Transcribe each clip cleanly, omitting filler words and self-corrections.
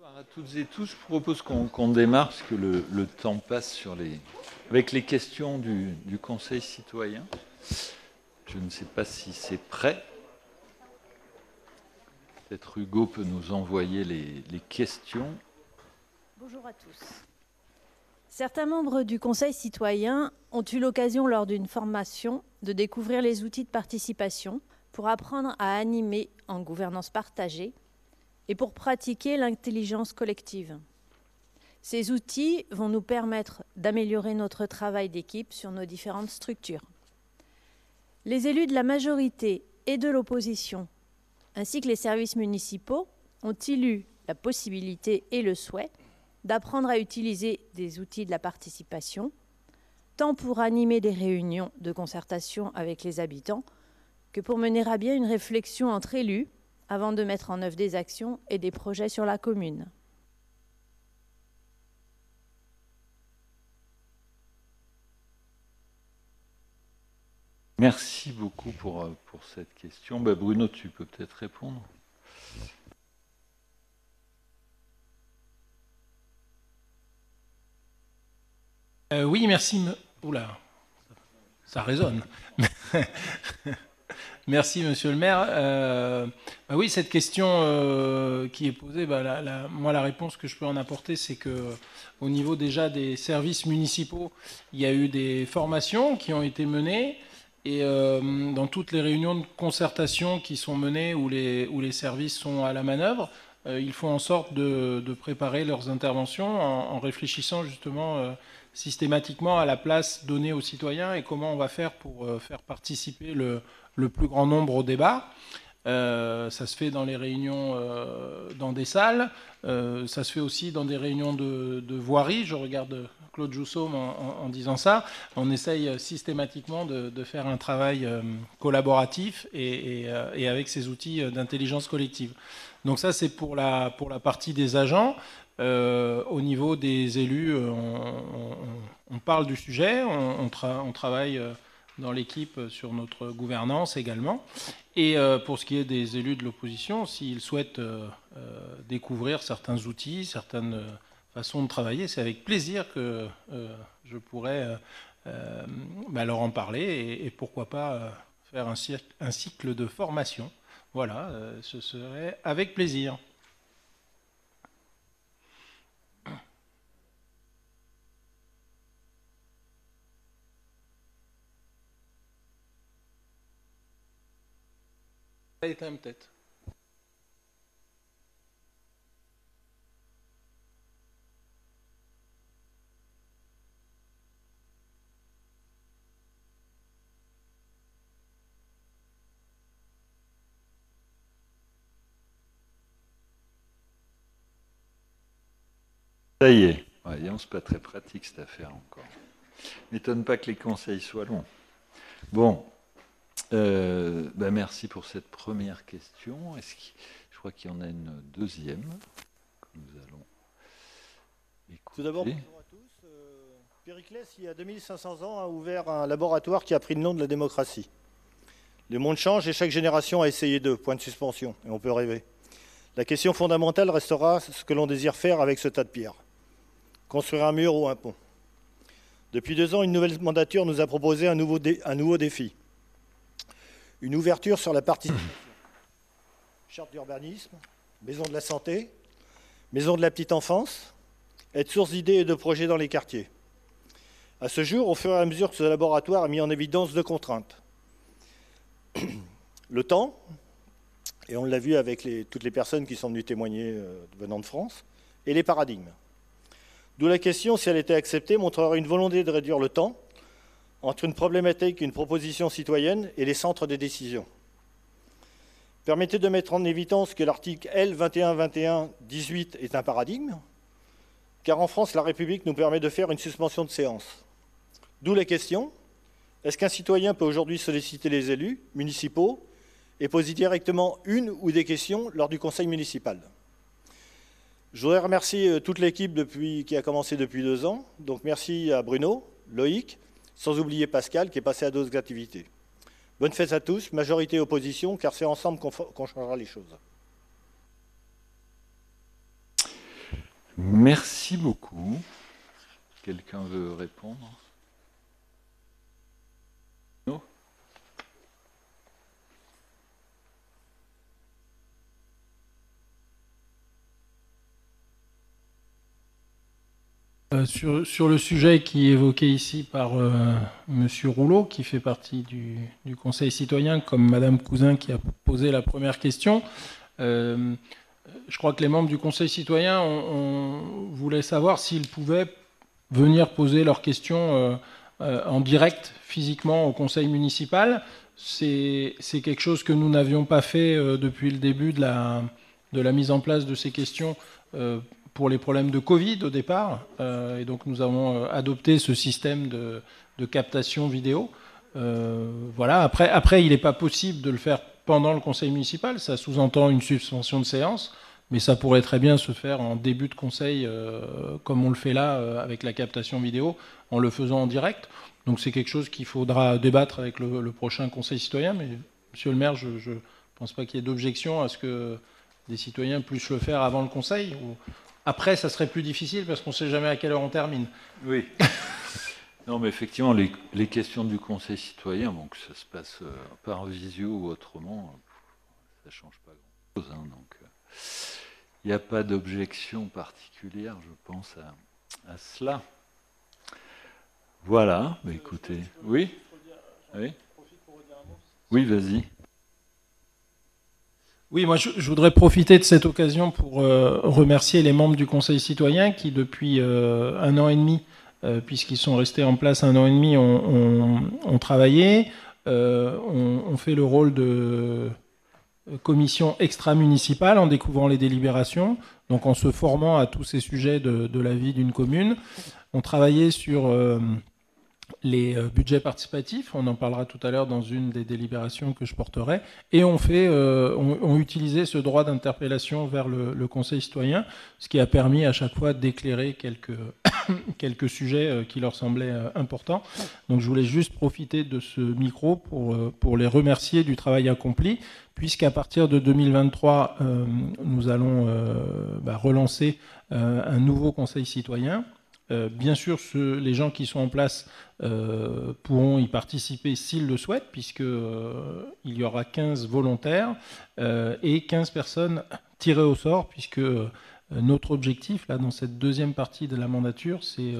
Bonsoir à toutes et tous. Je propose qu'on démarre, parce que le temps passe avec les questions du Conseil citoyen. Je ne sais pas si c'est prêt. Peut-être Hugo peut nous envoyer les questions. Bonjour à tous. Certains membres du Conseil citoyen ont eu l'occasion lors d'une formation de découvrir les outils de participation pour apprendre à animer en gouvernance partagée et pour pratiquer l'intelligence collective. Ces outils vont nous permettre d'améliorer notre travail d'équipe sur nos différentes structures. Les élus de la majorité et de l'opposition, ainsi que les services municipaux, ont-ils eu la possibilité et le souhait d'apprendre à utiliser des outils de la participation, tant pour animer des réunions de concertation avec les habitants que pour mener à bien une réflexion entre élus avant de mettre en œuvre des actions et des projets sur la commune. Merci beaucoup pour cette question. Bruno, tu peux peut-être répondre. Oui, merci. Oula, ça résonne. Merci, monsieur le maire. Oui, cette question qui est posée, moi, la réponse que je peux en apporter, c'est que au niveau déjà des services municipaux, il y a eu des formations qui ont été menées. Et dans toutes les réunions de concertation qui sont menées, où les services sont à la manœuvre, ils font en sorte de préparer leurs interventions en réfléchissant justement systématiquement à la place donnée aux citoyens et comment on va faire pour faire participer le plus grand nombre au débat. Ça se fait dans les réunions dans des salles, ça se fait aussi dans des réunions de voirie. Je regarde Claude Joussaume en disant ça. On essaye systématiquement de faire un travail collaboratif et avec ces outils d'intelligence collective. Donc ça, c'est pour la partie des agents. Au niveau des élus, on parle du sujet, on travaille dans l'équipe sur notre gouvernance également. Et pour ce qui est des élus de l'opposition, s'ils souhaitent découvrir certains outils, certaines façons de travailler, c'est avec plaisir que je pourrais leur en parler et pourquoi pas faire un cycle de formation. Voilà, ce serait avec plaisir. Éteint peut-être. Ça y est. Voyons, c'est pas très pratique cette affaire encore. M'étonne pas que les conseils soient longs. Bon. Merci pour cette première question. Je crois qu'il y en a une deuxième que nous allons écouter. Tout d'abord, bonjour à tous. Périclès, il y a 2500 ans, a ouvert un laboratoire qui a pris le nom de la démocratie. Le monde change et chaque génération a essayé d'eux. Point de suspension. Et on peut rêver. La question fondamentale restera ce que l'on désire faire avec ce tas de pierres. Construire un mur ou un pont. Depuis 2 ans, une nouvelle mandature nous a proposé un nouveau défi. Une ouverture sur la participation. Charte d'urbanisme, maison de la santé, maison de la petite enfance, être source d'idées et de projets dans les quartiers. À ce jour, au fur et à mesure que ce laboratoire a mis en évidence 2 contraintes. Le temps, et on l'a vu avec toutes les personnes qui sont venues témoigner venant de France, et les paradigmes. D'où la question, si elle était acceptée, montrerait une volonté de réduire le temps entre une problématique, une proposition citoyenne et les centres de décision. Permettez de mettre en évidence que l'article L 2121-18 est un paradigme, car en France, la République nous permet de faire une suspension de séance. D'où la question, est-ce qu'un citoyen peut aujourd'hui solliciter les élus municipaux et poser directement une ou des questions lors du conseil municipal? Je voudrais remercier toute l'équipe qui a commencé depuis 2 ans. Donc merci à Bruno, Loïc, sans oublier Pascal qui est passé à d'autres activités. Bonne fête à tous, majorité opposition, car c'est ensemble qu'on changera les choses. Merci beaucoup. Quelqu'un veut répondre? Non? Sur le sujet qui est évoqué ici par Monsieur Rouleau, qui fait partie du Conseil citoyen, comme Madame Cousin qui a posé la première question, je crois que les membres du Conseil citoyen voulaient savoir s'ils pouvaient venir poser leurs questions en direct, physiquement, au Conseil municipal. C'est quelque chose que nous n'avions pas fait depuis le début de la mise en place de ces questions pour les problèmes de Covid au départ. Et donc nous avons adopté ce système de captation vidéo. Voilà. Après, il n'est pas possible de le faire pendant le conseil municipal. Ça sous-entend une suspension de séance. Mais ça pourrait très bien se faire en début de conseil, comme on le fait là, avec la captation vidéo, en le faisant en direct. Donc c'est quelque chose qu'il faudra débattre avec le prochain conseil citoyen. Mais monsieur le maire, je ne pense pas qu'il y ait d'objection à ce que des citoyens puissent le faire avant le conseil. Après, ça serait plus difficile parce qu'on ne sait jamais à quelle heure on termine. Oui. Non, mais effectivement, les questions du Conseil citoyen, bon, que ça se passe par visio ou autrement, ça ne change pas grand-chose. Hein, donc, il n'y a pas d'objection particulière, je pense, à cela. Voilà, bah, écoutez. Oui, oui, oui, vas-y. Oui, moi je voudrais profiter de cette occasion pour remercier les membres du Conseil citoyen qui, depuis 1 an et demi, puisqu'ils sont restés en place 1 an et demi, ont travaillé, ont fait le rôle de commission extra-municipale en découvrant les délibérations, donc en se formant à tous ces sujets de la vie d'une commune. On travaillait sur les budgets participatifs, on en parlera tout à l'heure dans une des délibérations que je porterai, et on utilisé ce droit d'interpellation vers le Conseil citoyen, ce qui a permis à chaque fois d'éclairer quelques sujets qui leur semblaient importants. Donc je voulais juste profiter de ce micro pour les remercier du travail accompli, puisqu'à partir de 2023, nous allons relancer un nouveau Conseil citoyen. Bien sûr, les gens qui sont en place pourront y participer s'ils le souhaitent, puisqu'il y aura 15 volontaires et 15 personnes tirées au sort, puisque notre objectif, là, dans cette deuxième partie de la mandature, c'est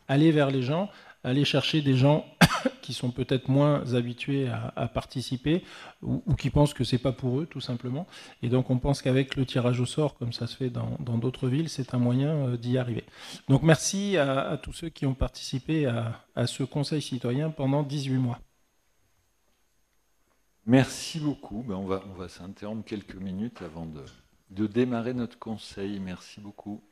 aller vers les gens, aller chercher des gens qui sont peut-être moins habitués à participer ou qui pensent que c'est pas pour eux, tout simplement. Et donc, on pense qu'avec le tirage au sort, comme ça se fait dans d'autres villes, c'est un moyen d'y arriver. Donc, merci à tous ceux qui ont participé à ce conseil citoyen pendant 18 mois. Merci beaucoup. Ben, on va s'interrompre quelques minutes avant de démarrer notre conseil. Merci beaucoup.